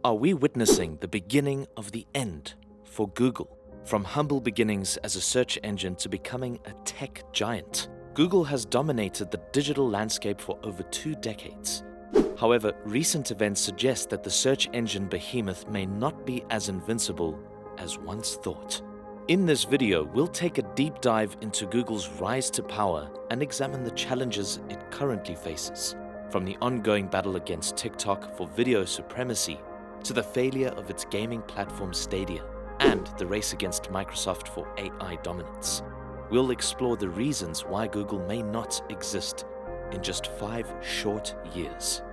Are we witnessing the beginning of the end for Google? From humble beginnings as a search engine to becoming a tech giant, Google has dominated the digital landscape for over 2 decades. However, recent events suggest that the search engine behemoth may not be as invincible as once thought. In this video, we'll take a deep dive into Google's rise to power and examine the challenges it currently faces, from the ongoing battle against TikTok for video supremacy to the failure of its gaming platform Stadia and the race against Microsoft for AI dominance. We'll explore the reasons why Google may not exist in just 5 short years.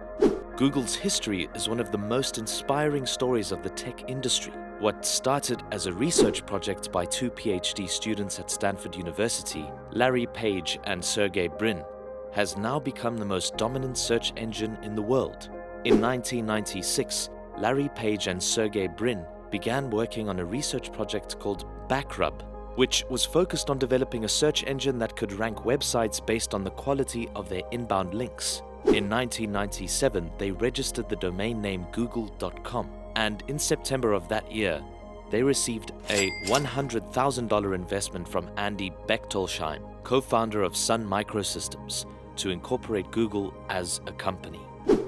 Google's history is one of the most inspiring stories of the tech industry. What started as a research project by 2 PhD students at Stanford University, Larry Page and Sergey Brin, has now become the most dominant search engine in the world. In 1996, Larry Page and Sergey Brin began working on a research project called Backrub, which was focused on developing a search engine that could rank websites based on the quality of their inbound links. In 1997, they registered the domain name google.com, and in September of that year, they received a $100,000 investment from Andy Bechtolsheim, co-founder of Sun Microsystems, to incorporate Google as a company.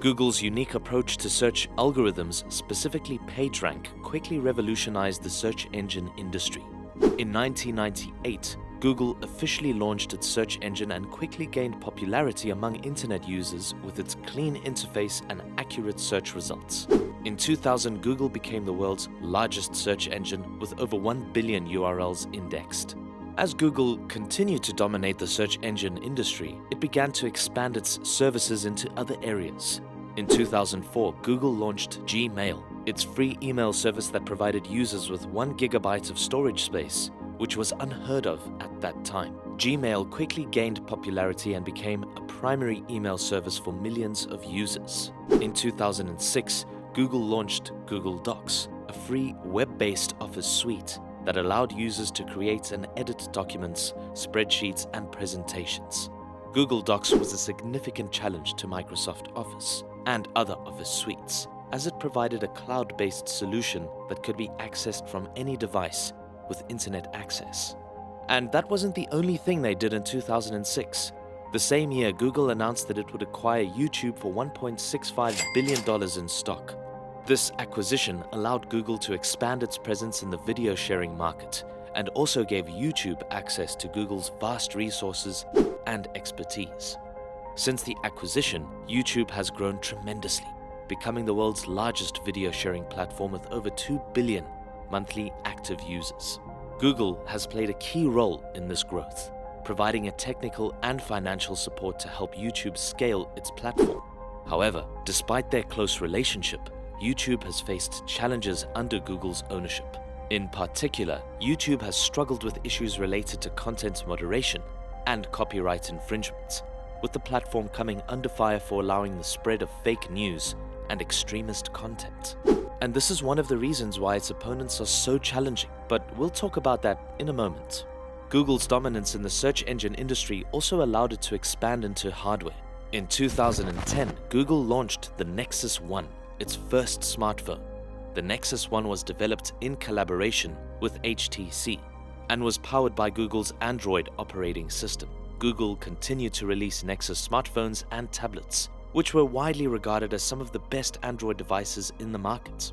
Google's unique approach to search algorithms, specifically PageRank, quickly revolutionized the search engine industry. In 1998, Google officially launched its search engine and quickly gained popularity among internet users with its clean interface and accurate search results. In 2000, Google became the world's largest search engine with over 1 billion URLs indexed. As Google continued to dominate the search engine industry, it began to expand its services into other areas. In 2004, Google launched Gmail, its free email service that provided users with 1 GB of storage space, which was unheard of at that time. Gmail quickly gained popularity and became a primary email service for millions of users. In 2006, Google launched Google Docs, a free web-based office suite that allowed users to create and edit documents, spreadsheets, and presentations. Google Docs was a significant challenge to Microsoft Office and other office suites, as it provided a cloud-based solution that could be accessed from any device with internet access. And that wasn't the only thing they did in 2006. The same year, Google announced that it would acquire YouTube for $1.65 billion in stock. This acquisition allowed Google to expand its presence in the video sharing market and also gave YouTube access to Google's vast resources and expertise. Since the acquisition, YouTube has grown tremendously, becoming the world's largest video sharing platform with over 2 billion monthly active users. Google has played a key role in this growth, providing a technical and financial support to help YouTube scale its platform. However, despite their close relationship, YouTube has faced challenges under Google's ownership. In particular, YouTube has struggled with issues related to content moderation and copyright infringements, with the platform coming under fire for allowing the spread of fake news and extremist content. And this is one of the reasons why its opponents are so challenging, but we'll talk about that in a moment. Google's dominance in the search engine industry also allowed it to expand into hardware. In 2010, Google launched the Nexus 1, its first smartphone. The Nexus 1 was developed in collaboration with HTC and was powered by Google's Android operating system. Google continued to release Nexus smartphones and tablets, which were widely regarded as some of the best Android devices in the market.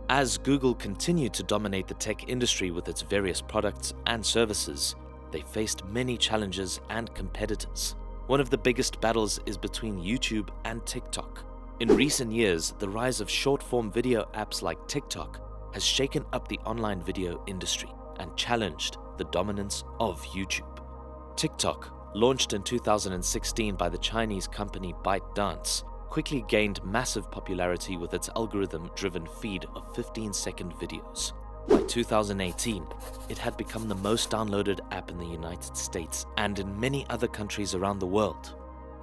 As Google continued to dominate the tech industry with its various products and services, they faced many challenges and competitors. One of the biggest battles is between YouTube and TikTok. In recent years, the rise of short-form video apps like TikTok has shaken up the online video industry and challenged the dominance of YouTube. TikTok, launched in 2016 by the Chinese company ByteDance, quickly gained massive popularity with its algorithm-driven feed of 15-second videos. By 2018, it had become the most downloaded app in the United States and in many other countries around the world.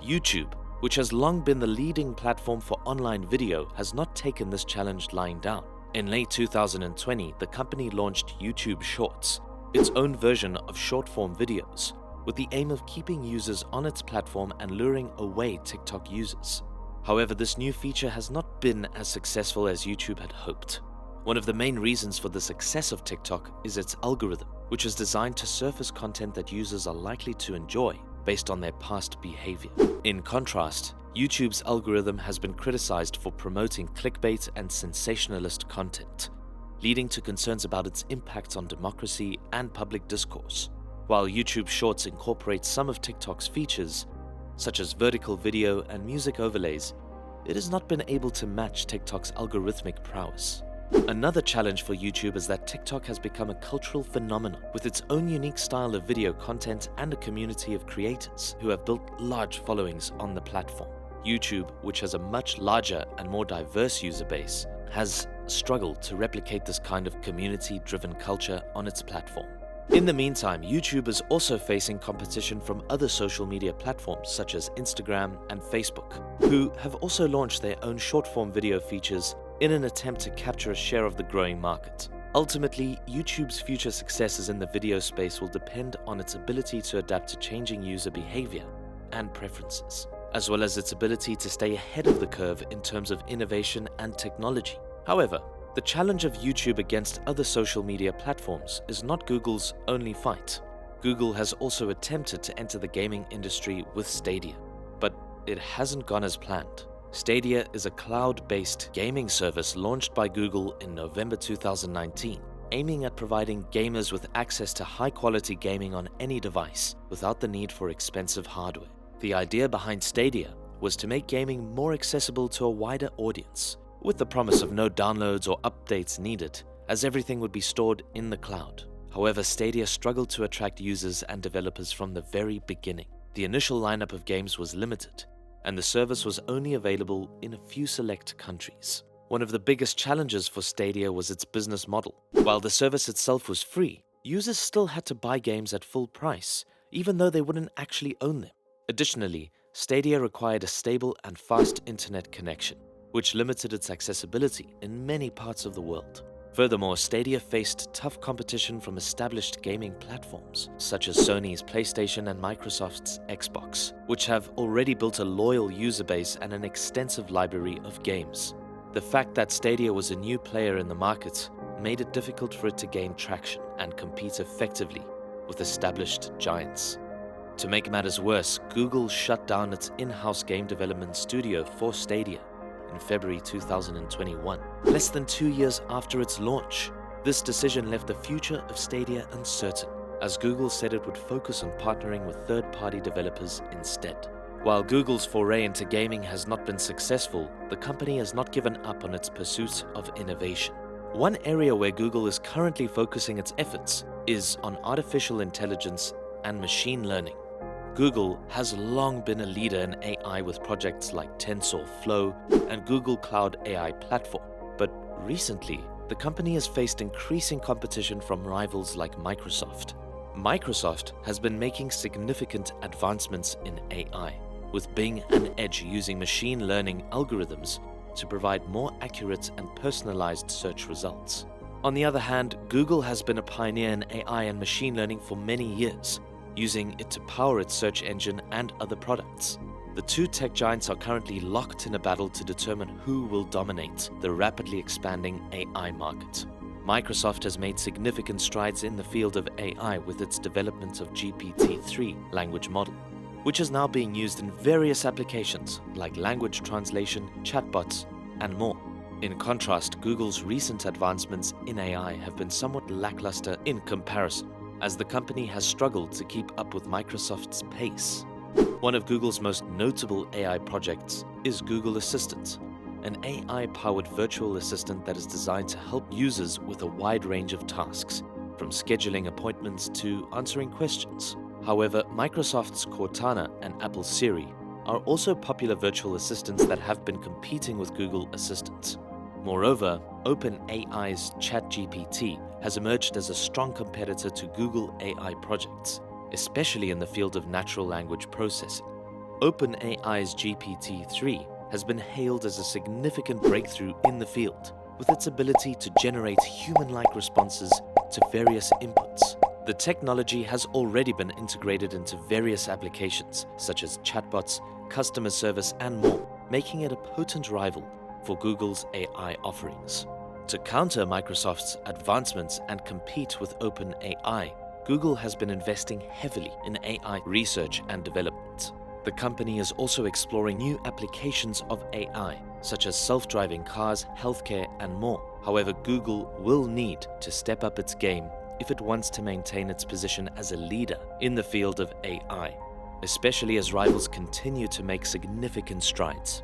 YouTube, which has long been the leading platform for online video, has not taken this challenge lying down. In late 2020, the company launched YouTube Shorts, its own version of short-form videos, with the aim of keeping users on its platform and luring away TikTok users. However, this new feature has not been as successful as YouTube had hoped. One of the main reasons for the success of TikTok is its algorithm, which is designed to surface content that users are likely to enjoy based on their past behavior. In contrast, YouTube's algorithm has been criticized for promoting clickbait and sensationalist content, leading to concerns about its impact on democracy and public discourse. While YouTube Shorts incorporates some of TikTok's features, such as vertical video and music overlays, it has not been able to match TikTok's algorithmic prowess. Another challenge for YouTube is that TikTok has become a cultural phenomenon with its own unique style of video content and a community of creators who have built large followings on the platform. YouTube, which has a much larger and more diverse user base, has struggled to replicate this kind of community-driven culture on its platform. In the meantime, YouTube is also facing competition from other social media platforms such as Instagram and Facebook, who have also launched their own short-form video features in an attempt to capture a share of the growing market. Ultimately, YouTube's future successes in the video space will depend on its ability to adapt to changing user behavior and preferences, as well as its ability to stay ahead of the curve in terms of innovation and technology. However, the challenge of YouTube against other social media platforms is not Google's only fight. Google has also attempted to enter the gaming industry with Stadia, but it hasn't gone as planned. Stadia is a cloud-based gaming service launched by Google in November 2019, aiming at providing gamers with access to high-quality gaming on any device without the need for expensive hardware. The idea behind Stadia was to make gaming more accessible to a wider audience, with the promise of no downloads or updates needed, as everything would be stored in the cloud. However, Stadia struggled to attract users and developers from the very beginning. The initial lineup of games was limited, and the service was only available in a few select countries. One of the biggest challenges for Stadia was its business model. While the service itself was free, users still had to buy games at full price, even though they wouldn't actually own them. Additionally, Stadia required a stable and fast internet connection, which limited its accessibility in many parts of the world. Furthermore, Stadia faced tough competition from established gaming platforms, such as Sony's PlayStation and Microsoft's Xbox, which have already built a loyal user base and an extensive library of games. The fact that Stadia was a new player in the market made it difficult for it to gain traction and compete effectively with established giants. To make matters worse, Google shut down its in-house game development studio for Stadia in February 2021, less than 2 years after its launch. This decision left the future of Stadia uncertain, as Google said it would focus on partnering with third-party developers instead. While Google's foray into gaming has not been successful, the company has not given up on its pursuit of innovation. One area where Google is currently focusing its efforts is on artificial intelligence and machine learning. Google has long been a leader in AI with projects like TensorFlow and Google Cloud AI Platform, but recently, the company has faced increasing competition from rivals like Microsoft. Microsoft has been making significant advancements in AI, with Bing and Edge using machine learning algorithms to provide more accurate and personalized search results. On the other hand, Google has been a pioneer in AI and machine learning for many years, using it to power its search engine and other products. The two tech giants are currently locked in a battle to determine who will dominate the rapidly expanding AI market. Microsoft has made significant strides in the field of AI with its development of GPT-3 language model, which is now being used in various applications like language translation, chatbots, and more. In contrast, Google's recent advancements in AI have been somewhat lackluster in comparison, as the company has struggled to keep up with Microsoft's pace. One of Google's most notable AI projects is Google Assistant, an AI-powered virtual assistant that is designed to help users with a wide range of tasks, from scheduling appointments to answering questions. However, Microsoft's Cortana and Apple's Siri are also popular virtual assistants that have been competing with Google Assistant. Moreover, OpenAI's ChatGPT has emerged as a strong competitor to Google AI projects, especially in the field of natural language processing. OpenAI's GPT-3 has been hailed as a significant breakthrough in the field, with its ability to generate human-like responses to various inputs. The technology has already been integrated into various applications, such as chatbots, customer service, and more, making it a potent rival for Google's AI offerings. To counter Microsoft's advancements and compete with OpenAI, Google has been investing heavily in AI research and development. The company is also exploring new applications of AI, such as self-driving cars, healthcare, and more. However, Google will need to step up its game if it wants to maintain its position as a leader in the field of AI, especially as rivals continue to make significant strides.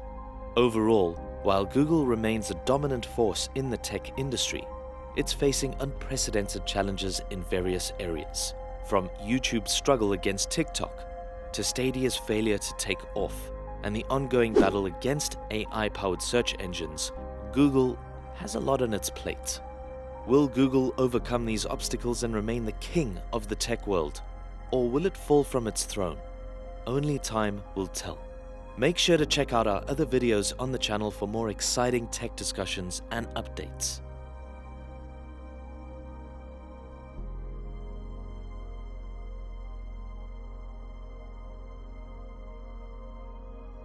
Overall, while Google remains a dominant force in the tech industry, it's facing unprecedented challenges in various areas, from YouTube's struggle against TikTok to Stadia's failure to take off and the ongoing battle against AI-powered search engines. Google has a lot on its plate. Will Google overcome these obstacles and remain the king of the tech world, or will it fall from its throne? Only time will tell. Make sure to check out our other videos on the channel for more exciting tech discussions and updates.